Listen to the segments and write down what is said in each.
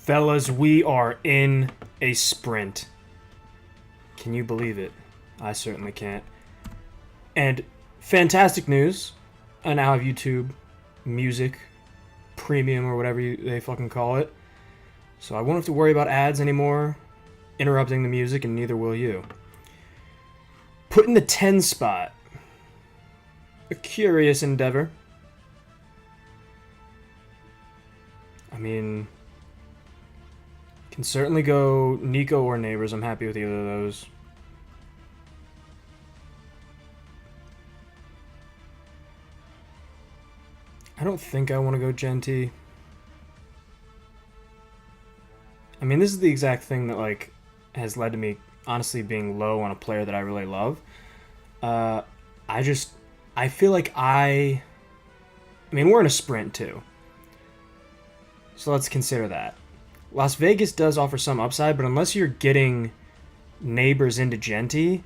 Fellas, we are in a sprint. Can you believe it? I certainly can't. And fantastic news. I now have YouTube Music Premium or whatever they fucking call it. So I won't have to worry about ads anymore interrupting the music, and neither will you. Put in the 10 spot. A curious endeavor. I mean, can certainly go Nico or Neighbors. I'm happy with either of those. I don't think I want to go Genty. I mean, this is the exact thing that, like, has led to me honestly being low on a player that I really love. I feel like I mean, we're in a sprint too. So let's consider that. Las Vegas does offer some upside, but unless you're getting Neighbors into Genty,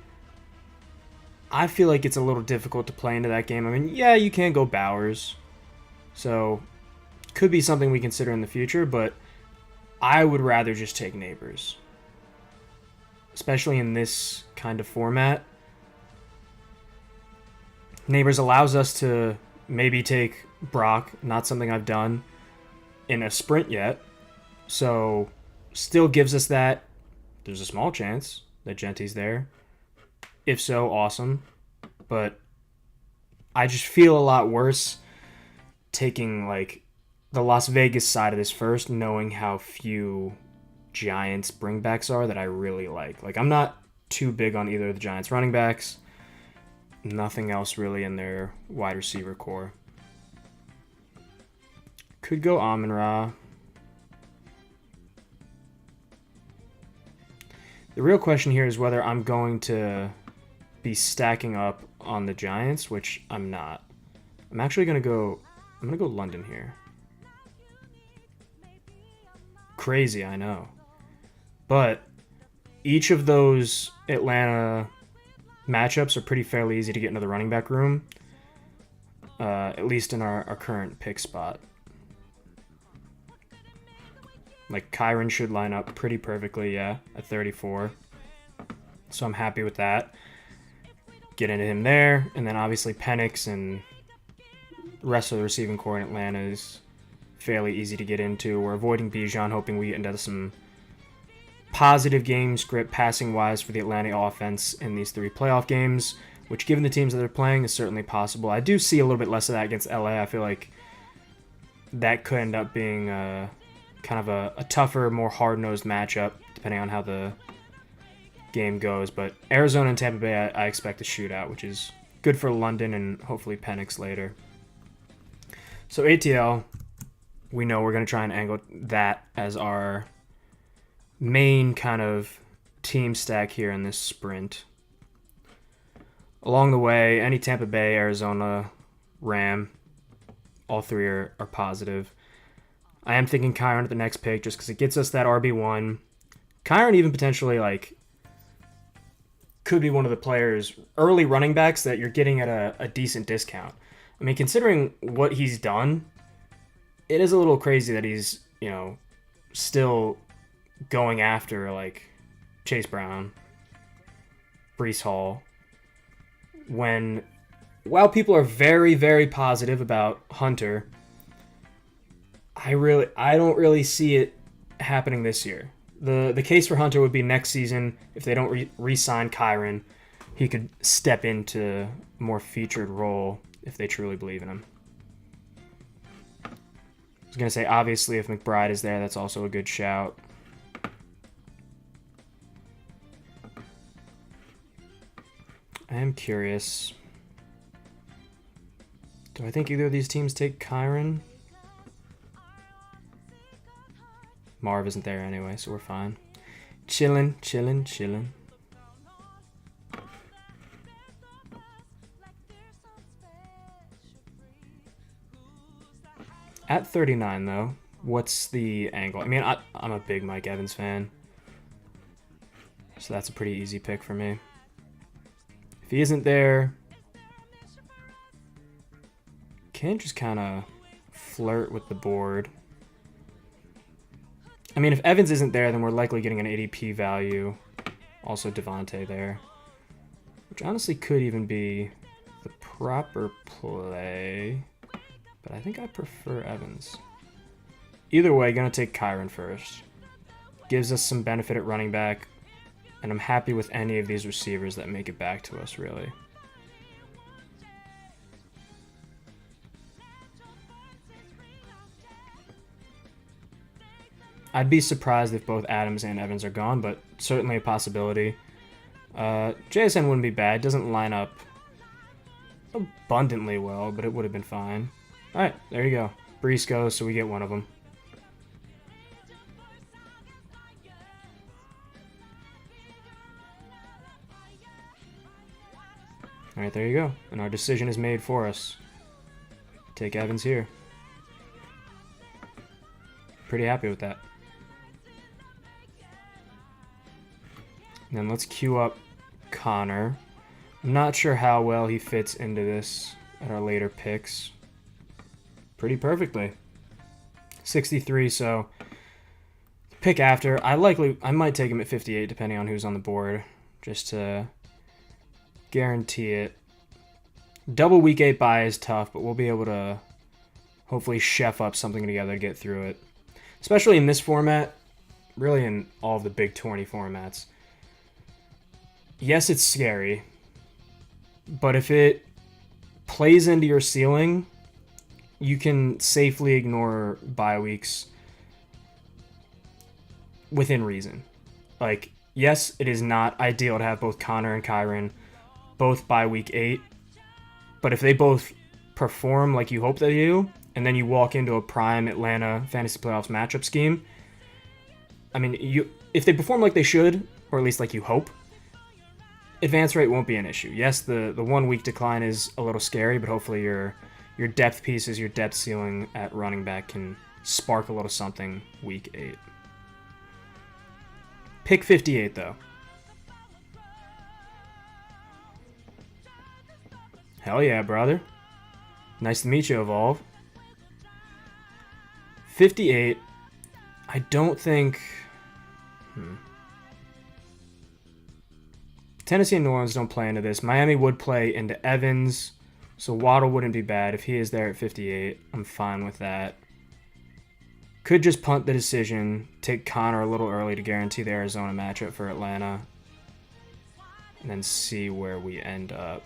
I feel like it's a little difficult to play into that game. I mean, yeah, you can go Bowers. So, could be something we consider in the future, but I would rather just take Neighbors. Especially in this kind of format. Neighbors allows us to maybe take Brock, not something I've done in a sprint yet. So, still gives us that. There's a small chance that Genty's there. If so, awesome. But I just feel a lot worse taking, like, the Las Vegas side of this first, knowing how few Giants bringbacks are that I really like. Like, I'm not too big on either of the Giants running backs. Nothing else really in their wide receiver core. Could go Amon-Ra. The real question here is whether I'm going to be stacking up on the Giants, which I'm not. I'm actually going to go... I'm going to go London here. Crazy, I know. But each of those Atlanta matchups are pretty fairly easy to get into the running back room. At least in our current pick spot. Like, Kyron should line up pretty perfectly, yeah, at 34. So I'm happy with that. Get into him there. And then obviously Penix and the rest of the receiving core in Atlanta is fairly easy to get into. We're avoiding Bijan, hoping we get into some positive game script passing-wise for the Atlanta offense in these 3 playoff games, which, given the teams that they're playing, is certainly possible. I do see a little bit less of that against LA. I feel like that could end up being kind of a tougher, more hard-nosed matchup, depending on how the game goes. But Arizona and Tampa Bay, I expect a shootout, which is good for London and hopefully Penix later. So ATL, we know we're going to try and angle that as our main kind of team stack here in this sprint. Along the way, any Tampa Bay, Arizona, Ram, all 3 are positive. I am thinking Kyron at the next pick just because it gets us that RB1. Kyron even potentially could be one of the players, early running backs that you're getting at a decent discount. I mean, considering what he's done, it is a little crazy that he's, still going after Chase Brown, Breece Hall, while people are very, very positive about Hunter, I don't really see it happening this year. The case for Hunter would be next season if they don't re-sign Kyron. He could step into a more featured role if they truly believe in him. I was going to say, obviously, if McBride is there, that's also a good shout. I am curious. Do I think either of these teams take Kyron? Marv isn't there anyway, so we're fine. Chillin'. At 39, though, what's the angle? I mean, I'm a big Mike Evans fan, so that's a pretty easy pick for me. If he isn't there, can just kind of flirt with the board. I mean, if Evans isn't there, then we're likely getting an ADP value. Also Devontae there, which honestly could even be the proper play. But I think I prefer Evans. Either way, going to take Kyron first. Gives us some benefit at running back. And I'm happy with any of these receivers that make it back to us, really. I'd be surprised if both Adams and Evans are gone, but certainly a possibility. JSN wouldn't be bad. Doesn't line up abundantly well, but it would have been fine. All right, there you go. Breece goes, so we get one of them. All right, there you go. And our decision is made for us. Take Evans here. Pretty happy with that. And then let's queue up Connor. I'm not sure how well he fits into this at our later picks. Pretty perfectly. 63, so pick after. I might take him at 58 depending on who's on the board, just to guarantee it. Double week 8 bye is tough, but we'll be able to hopefully chef up something together to get through it. Especially in this format, really in all of the big 20 formats. Yes, it's scary, but if it plays into your ceiling, you can safely ignore bye weeks within reason. Like, yes, it is not ideal to have both Connor and Kyron both by week 8, but if they both perform like you hope they do, and then you walk into a prime Atlanta fantasy playoffs matchup scheme, I mean, if they perform like they should, or at least like you hope, advance rate won't be an issue. Yes, the 1 week decline is a little scary, but hopefully your depth pieces, your depth ceiling at running back can spark a little something week 8. Pick 58, though. Hell yeah, brother. Nice to meet you, Evolve. 58. I don't think... Tennessee and New Orleans don't play into this. Miami would play into Evans, so Waddle wouldn't be bad. If he is there at 58, I'm fine with that. Could just punt the decision, take Connor a little early to guarantee the Arizona matchup for Atlanta, and then see where we end up.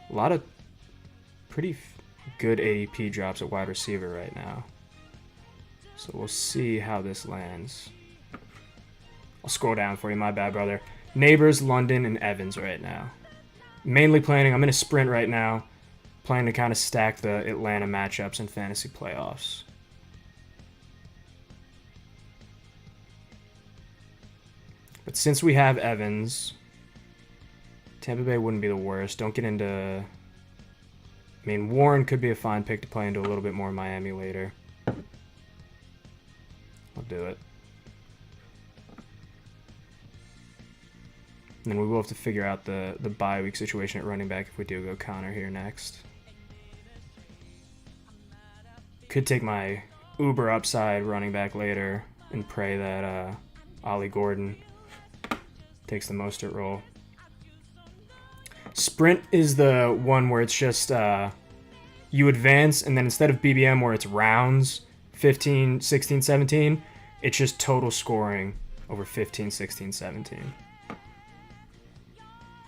A lot of pretty good ADP drops at wide receiver right now. So we'll see how this lands. I'll scroll down for you, my bad, brother. Neighbors, London, and Evans right now. Mainly planning, I'm in a sprint right now, planning to kind of stack the Atlanta matchups in fantasy playoffs. But since we have Evans, Tampa Bay wouldn't be the worst. Don't get into... I mean, Warren could be a fine pick to play into a little bit more Miami later. I'll do it. And then we will have to figure out the bye week situation at running back if we do go Connor here next. Could take my uber upside running back later and pray that Ollie Gordon takes the Mostert role. Sprint is the one where it's just you advance, and then instead of BBM where it's rounds, 15, 16, 17, it's just total scoring over 15, 16, 17.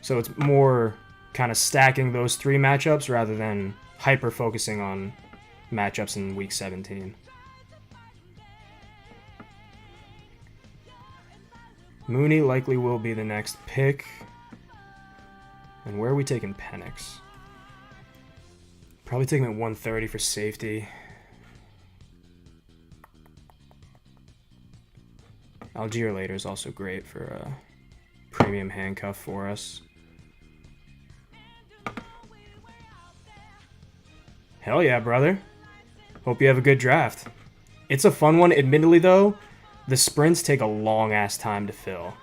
So it's more kind of stacking those three matchups rather than hyper-focusing on matchups in Week 17. Mooney likely will be the next pick. And where are we taking Penix? Probably taking him at 130 for safety. Algier later is also great for a premium handcuff for us. Hell yeah, brother. Hope you have a good draft. It's a fun one. Admittedly, though, the sprints take a long-ass time to fill.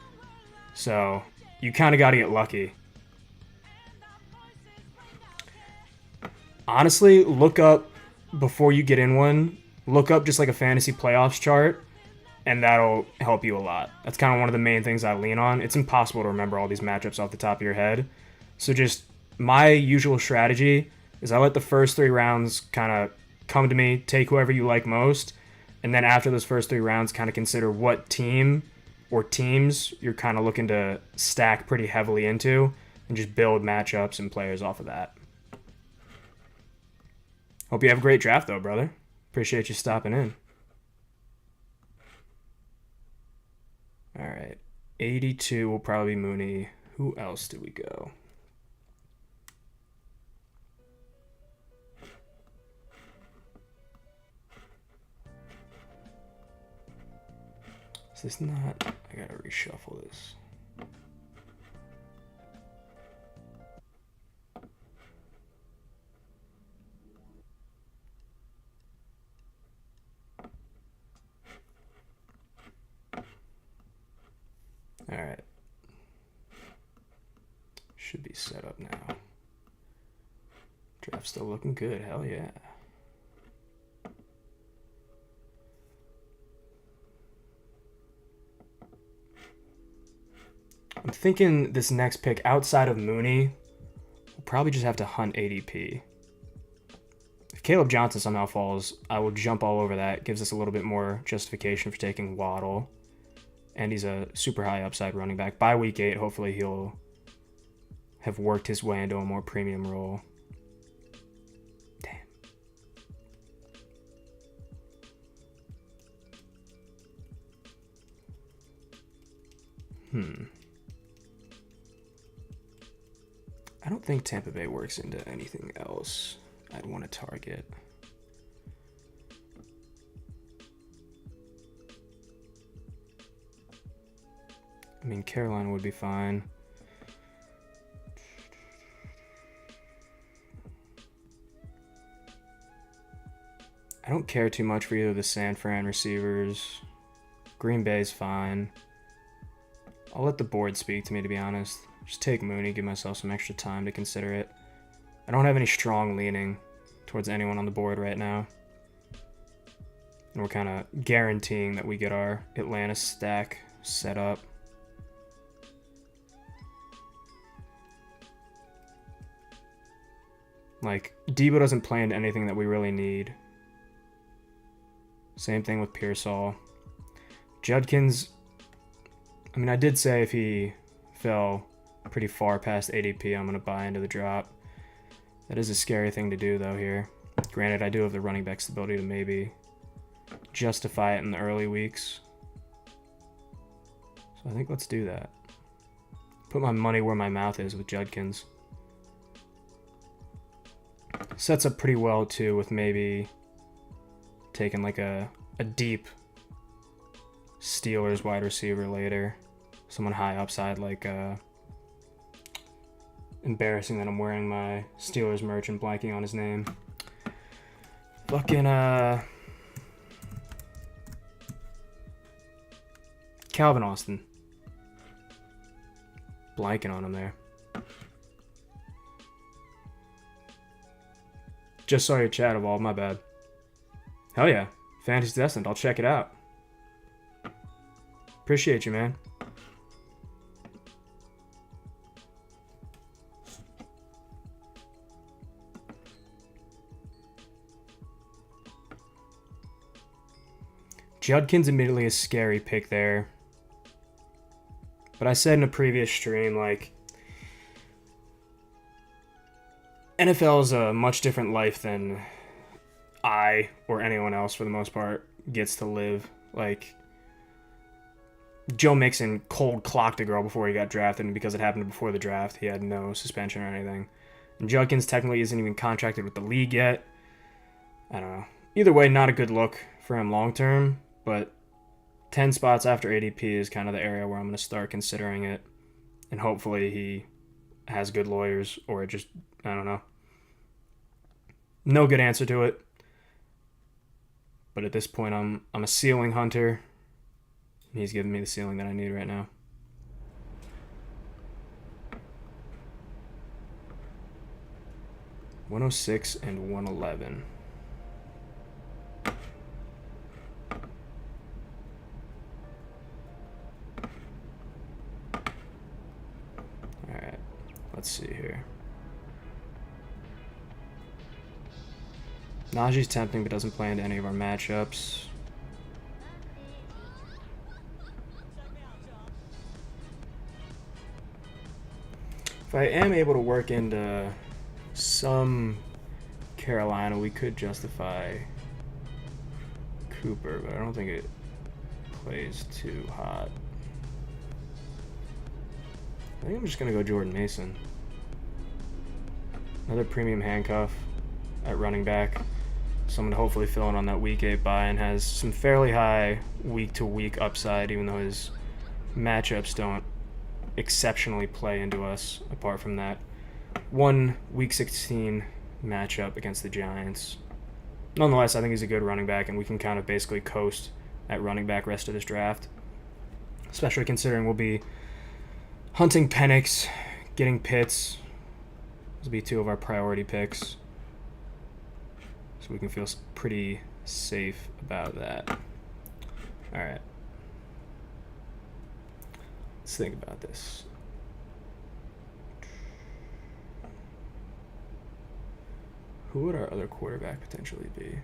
So you kind of got to get lucky. Honestly, look up, before you get in one, look up just like a fantasy playoffs chart, and that'll help you a lot. That's kind of one of the main things I lean on. It's impossible to remember all these matchups off the top of your head. So just my usual strategy is I let the first three rounds kind of come to me, take whoever you like most, and then after those first three rounds, kind of consider what team or teams you're kind of looking to stack pretty heavily into, and just build matchups and players off of that. Hope you have a great draft, though, brother. Appreciate you stopping in. All right. 82 will probably be Mooney. Who else do we go? Is this not... I gotta reshuffle this. All right. Should be set up now. Draft still looking good. Hell yeah. I'm thinking this next pick outside of Mooney, we'll probably just have to hunt ADP. If Caleb Johnson somehow falls, I will jump all over that. Gives us a little bit more justification for taking Waddle. And he's a super high upside running back. By week 8, hopefully he'll have worked his way into a more premium role. Damn. I don't think Tampa Bay works into anything else I'd want to target. I mean, Carolina would be fine. I don't care too much for either of the San Fran receivers. Green Bay's fine. I'll let the board speak to me, to be honest. Just take Mooney, give myself some extra time to consider it. I don't have any strong leaning towards anyone on the board right now. And we're kind of guaranteeing that we get our Atlanta stack set up. Like, Debo doesn't play into anything that we really need. Same thing with Pearsall. Judkins, I mean, I did say if he fell pretty far past ADP, I'm going to buy into the drop. That is a scary thing to do, though, here. Granted, I do have the running back stability to maybe justify it in the early weeks. So I think let's do that. Put my money where my mouth is with Judkins. Sets up pretty well, too, with maybe taking like a deep Steelers wide receiver later. Someone high upside, like embarrassing that I'm wearing my Steelers merch and blanking on his name. Fucking Calvin Austin. Blanking on him there. Just saw your chat, Evolve, my bad. Hell yeah. Fantasy Destined, I'll check it out. Appreciate you, man. Judkins admittedly a scary pick there. But I said in a previous stream, like, NFL is a much different life than I or anyone else, for the most part, gets to live. Like, Joe Mixon cold clocked a girl before he got drafted, and because it happened before the draft, he had no suspension or anything. And Judkins technically isn't even contracted with the league yet. I don't know. Either way, not a good look for him long term, but 10 spots after ADP is kind of the area where I'm going to start considering it. And hopefully he has good lawyers, or it just, I don't know. No good answer to it. But at this point, I'm a ceiling hunter. And he's giving me the ceiling that I need right now. $106 and $111. Alright, let's see here. Najee's tempting, but doesn't play into any of our matchups. If I am able to work into some Carolina, we could justify Cooper, but I don't think it plays too hot. I think I'm just going to go Jordan Mason. Another premium handcuff at running back. Someone to hopefully fill in on that week 8 bye and has some fairly high week-to-week upside, even though his matchups don't exceptionally play into us, apart from that one week 16 matchup against the Giants. Nonetheless, I think he's a good running back, and we can kind of basically coast at running back rest of this draft, especially considering we'll be hunting Penix, getting Pitts. Those will be 2 of our priority picks. So we can feel pretty safe about that. All right. Let's think about this. Who would our other quarterback potentially be?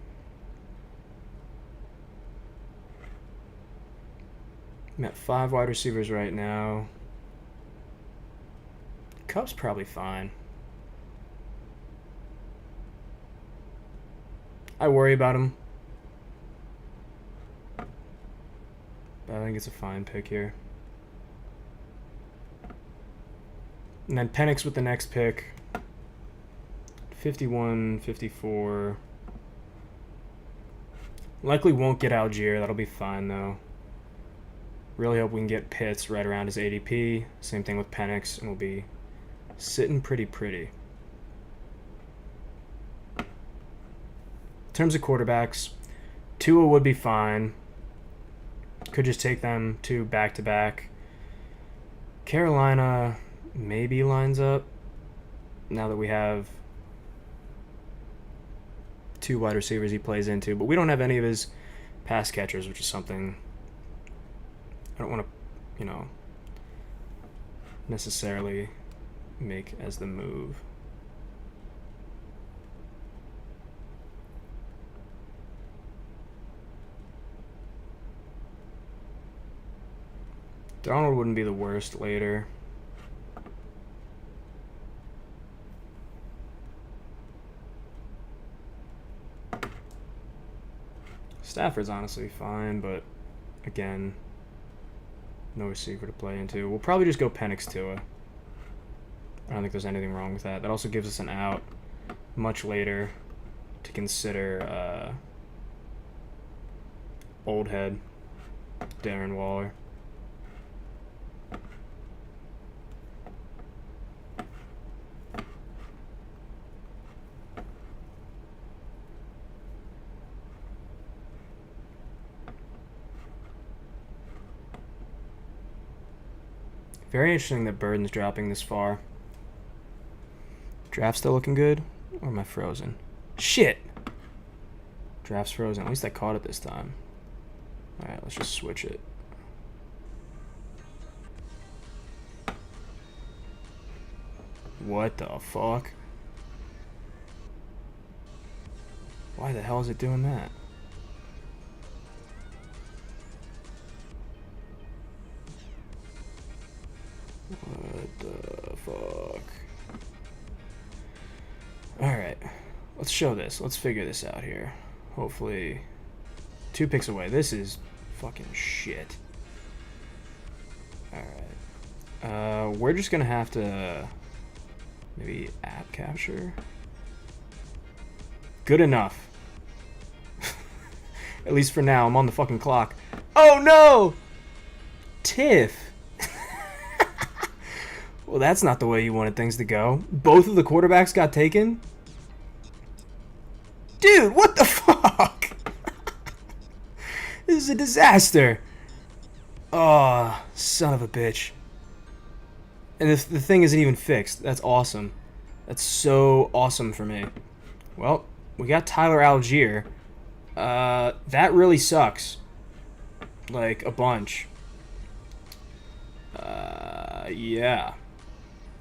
I'm at 5 wide receivers right now. Cub's probably fine. I worry about him, but I think it's a fine pick here. And then Penix with the next pick. 51, 54. Likely won't get Algier. That'll be fine, though. Really hope we can get Pitts right around his ADP. Same thing with Penix, and we'll be sitting pretty. In terms of quarterbacks, Tua would be fine. Could just take them 2 back-to-back. Carolina maybe lines up now that we have 2 wide receivers he plays into, but we don't have any of his pass catchers, which is something I don't want to, necessarily make as the move. Darnold wouldn't be the worst later. Stafford's honestly fine, but again, no receiver to play into. We'll probably just go Penix Tua. I don't think there's anything wrong with that. That also gives us an out much later to consider old head Darren Waller. Very interesting that Burden's dropping this far. Draft still looking good? Or am I frozen? Shit! Draft's frozen. At least I caught it this time. Alright, let's just switch it. What the fuck? Why the hell is it doing that? What the fuck? Alright. Let's show this. Let's figure this out here. Hopefully 2 picks away. This is fucking shit. Alright. We're just gonna have to maybe app capture. Good enough. At least for now. I'm on the fucking clock. Oh no! Tiff. Well, that's not the way you wanted things to go. Both of the quarterbacks got taken? Dude, what the fuck? This is a disaster. Oh, son of a bitch. And the thing isn't even fixed. That's awesome. That's so awesome for me. Well, we got Tyler Algier. That really sucks. Like, a bunch. Yeah.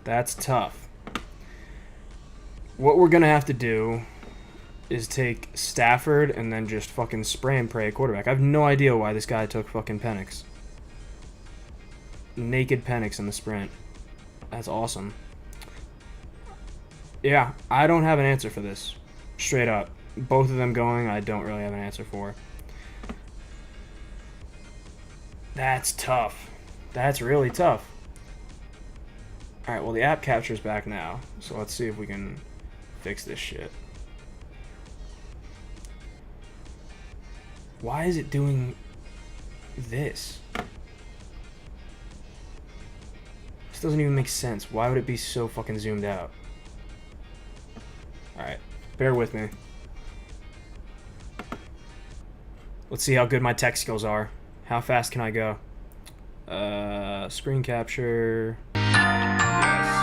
That's tough. What we're going to have to do is take Stafford and then just fucking spray and pray quarterback. I have no idea why this guy took fucking Penix. Naked Penix in the sprint. That's awesome. Yeah, I don't have an answer for this. Straight up. Both of them going, I don't really have an answer for. That's tough. That's really tough. Alright, well the app capture's back now. So let's see if we can fix this shit. Why is it doing this? This doesn't even make sense. Why would it be so fucking zoomed out? Alright, bear with me. Let's see how good my tech skills are. How fast can I go? Screen capture. Yes.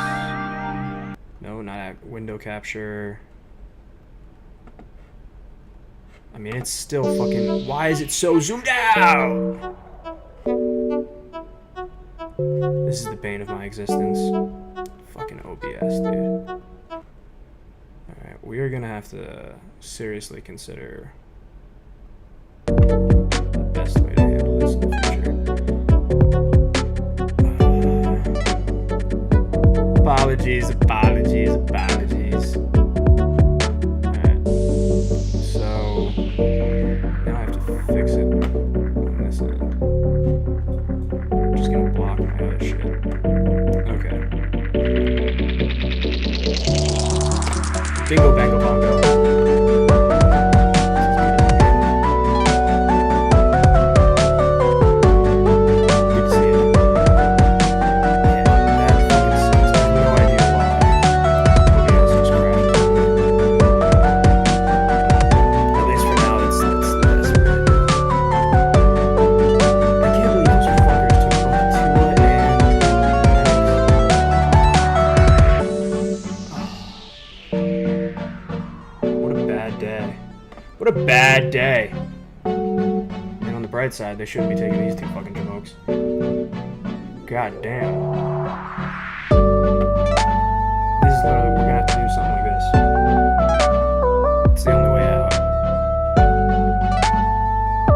No, not window capture. I mean, it's still fucking... Why is it so zoomed out? This is the bane of my existence. Fucking OBS, dude. Alright, we are gonna have to seriously consider the best way to handle this in the future. Apologies. Alright. So, now I have to fix it on this end. I'm just gonna block my other shit. Okay. Bingo, bango, bongo. Good to see it. Yeah, that fucking sucks. I have no idea why. What a bad day. And on the bright side, they shouldn't be taking these two fucking smokes. God damn. This is literally, we're gonna have to do something like this. It's the only way out.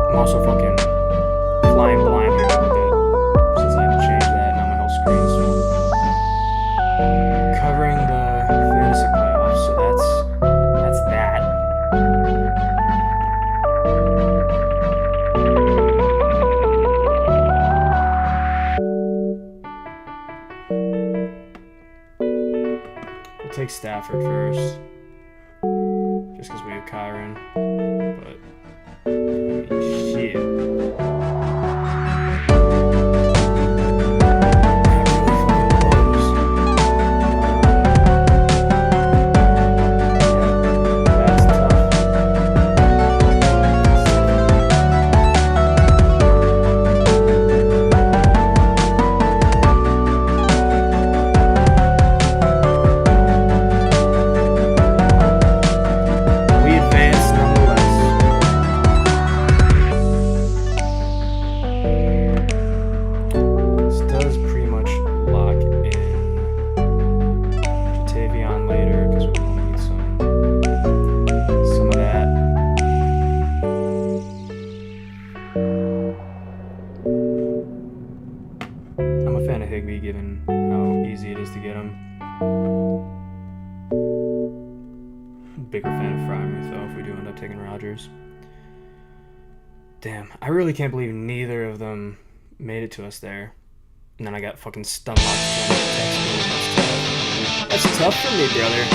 I'm also fucking flying blind here a little bit since I had to change that. Now my whole screen's covering the fantasy playoffs, so that's that. We'll take Stafford first, just because we have Kyron, but I mean, shit. Given how easy it is to get him. Bigger fan of Freiermuth though if we do end up taking Rodgers. Damn, I really can't believe neither of them made it to us there. And then I got fucking stunlocked. That's tough for me, brother.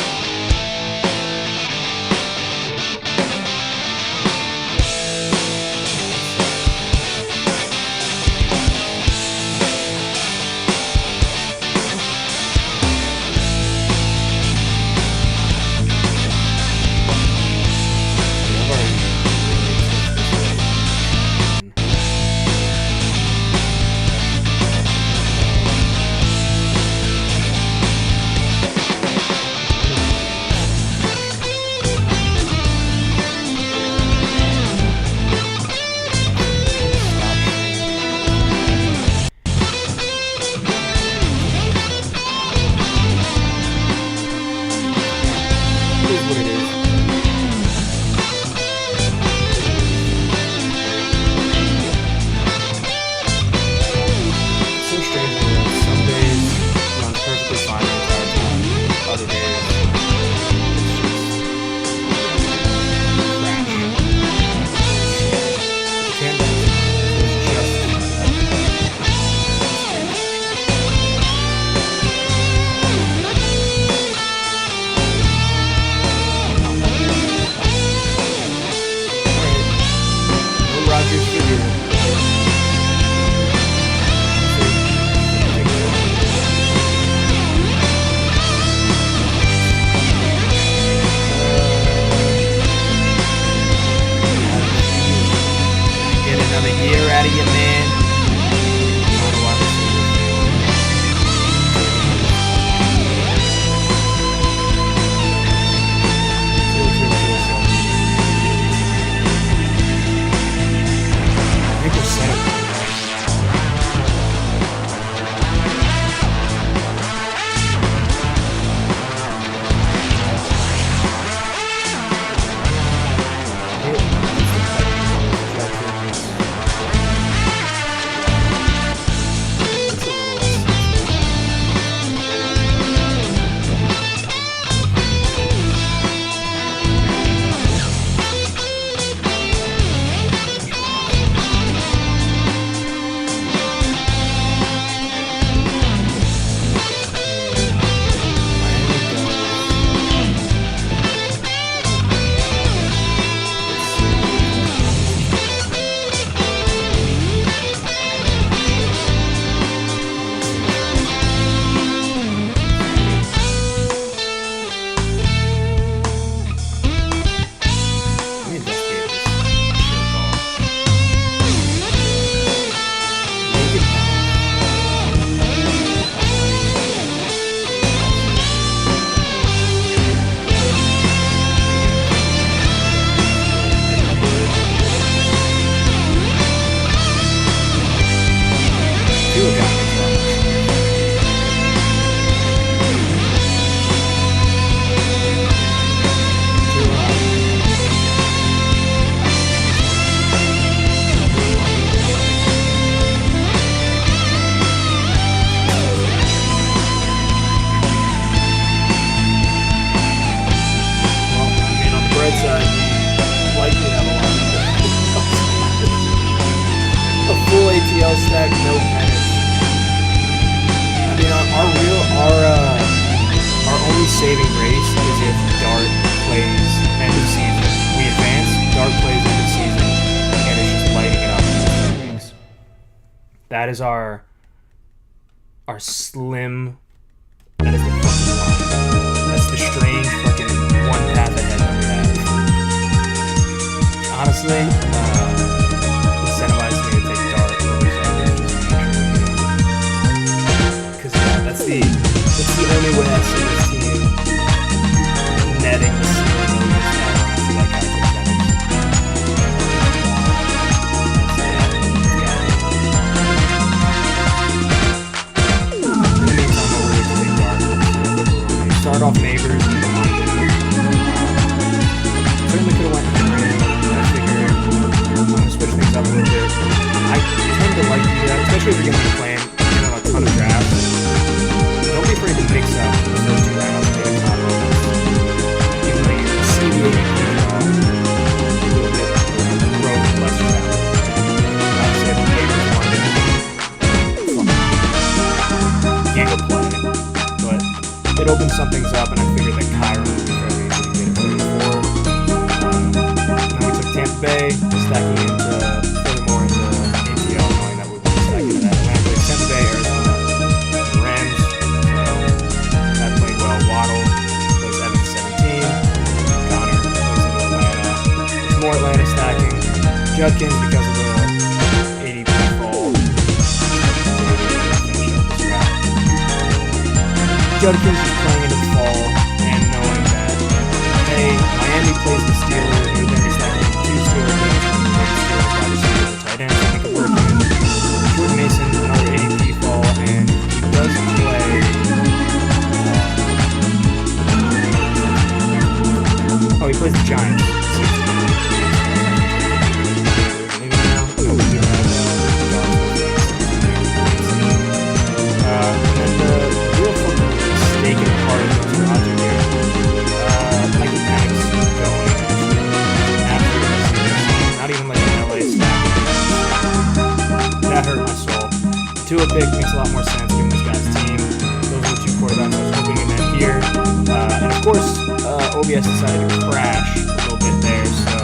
quarterback, no Penix. I mean, our only saving grace is if Dart plays end of season. We advance, Dart plays end of season, and it's just lighting it up in the weeks. That is our slim. That is the fucking line. That's the strange fucking one path ahead that we have. Honestly, incentivizes me to take Dart over Sanders. Because that's the only way I see this team netting the ceiling over this now after that guy takes Penix. In the meantime, I'll really take Dart. Start off Neighbors and go on to certainly could have went Henry. I figured I'm going to switch things up a little bit. I tend to like to do that, especially if you're going to be playing a ton of drafts. Don't be afraid to mix up the first two rounds and get a combo. Even though you see the ADP a little bit broke, less round. I'd say the Neighbors one giga play. But it opened some things up, and I figured that Kyron would be fairly easy to get a 34. Then we took Tampa Bay, stacking into furthermore into ATL, knowing that we would be stacking into that. Atlanta played Tampa Bay, Arizona, the Rams. So that played well. Waddle plays Evans 17. Connor plays into Atlanta. It's more Atlanta stacking. Judkins, because of the ADP fall. Judkins is playing into the fall and knowing that, hey, Miami plays the Steelers, and then he's stacking two Steelers games from the Steelers wide receivers and tight ends, so we can work in. Jordan Mason, another ADP fall, and he does play. He plays the Giants. And then the real fucking mistaken part of this roster here, Michael Penix going after the rest of the season. Not even like an LA stack. That hurt my soul. Tua pick makes a lot more sense given this guy's team. Those are the two quarterbacks I was hoping in that here. And of course, OBS decided to crash a little bit there, so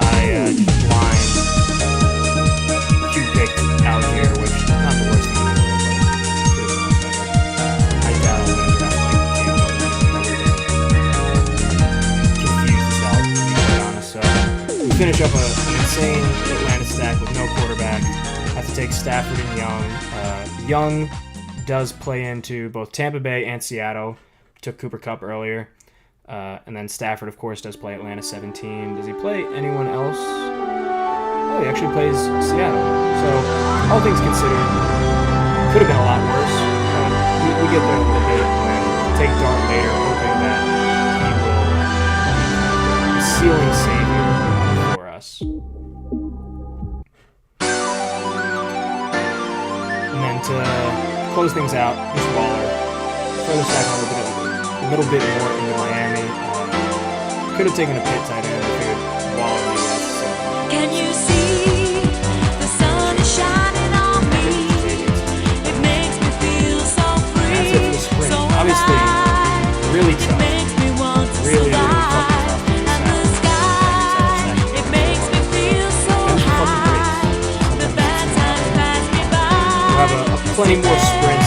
I just blind Q-picked out here, which is not the worst thing in the world, but could have been better. I doubt I'm going to draft like Tampa or confused as hell, to be quite honest. So we finish up an insane Atlanta stack with no quarterback. Have to take Stafford and Young. Young does play into both Tampa Bay and Seattle. Took Cooper Kupp earlier. And then Stafford, of course, does play Atlanta 17. Does he play anyone else? Oh, he actually plays Seattle. So, all things considered, could have been a lot worse. But we get there a little bit and take Dart later, hoping that he will be the ceiling savior for us. And then to close things out, this Waller. Further stack a little bit more into Miami. Could have taken a pit tight end. I figured Waller was. Can you see the sun is shining on me? It makes me feel so free. That's it for the spring. So Obviously, really tough. It makes me want to Really survive. fucking tough. And the sky, it makes me feel so high. The bad times pass me by. We'll have plenty more spring